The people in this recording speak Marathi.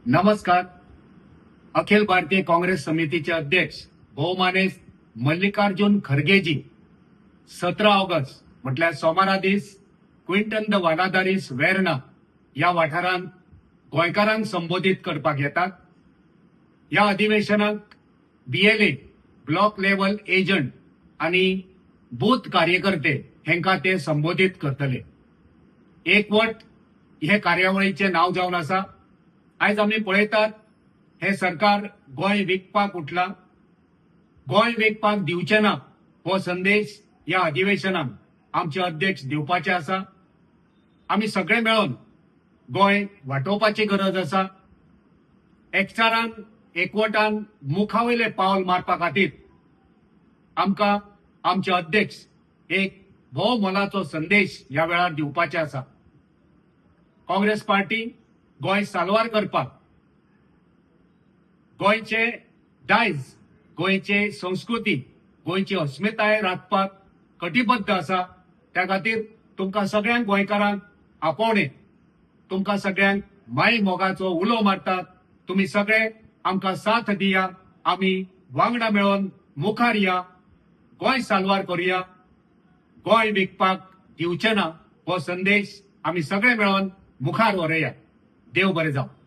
नमस्कार. अखिल भारतीय काँग्रेस समितीचे अध्यक्ष बहुमान्य मल्लिकार्जुन खरगेजी 17 ऑगस्ट म्हटल्यार सोमारा दीस क्विंटन द वालादारीस वेर्ना या वाठारांत गोंयकारांक संबोधित करपाक येतात. या अधिवेशनाक बीएलए ब्लॉक लेवल एजंट आणि बूथ कार्यकर्ते हेंका ते संबोधित करतले. एकवट हे कार्यावळीचे नाव जावन आसा. आयज आमी पळयतात हे सरकार गोंय विकपाक उठला. गोंय विकपाक दिवचे ना हो संदेश या अधिवेशनाक आमचे अध्यक्ष दिवपाचे आसा. आमी सगळे मेळोन गोंय वाटोवपाची गरज आसा. एकचारान एकवटान मुखावयले पावल मारपा खातीर आमकां आमचे अध्यक्ष एक भोव मोलाचो संदेश ह्या वेळार दिवपाचे आसा. काँग्रेस पार्टी गोंय साल्वार करपाक, गोंयचे दायज, गोंयचे संस्कृती, गोंयची अस्मिताय राखपाक कटिबद्ध आसा. त्या खातीर तुमकां सगळ्यांक गोंयकारांक आपोवणे, तुमकां सगळ्यांक माय मोगाचो उलो मारतात. तुमी सगळे आमकां साथ दिया. आमी वांगडा मेळोन मुखार या. गोंय साल्वार करुया. गोंय विकपाक दिवचे ना हो संदेश आमी सगळे मेळोन मुखार व्हरया. देव बरें जावं.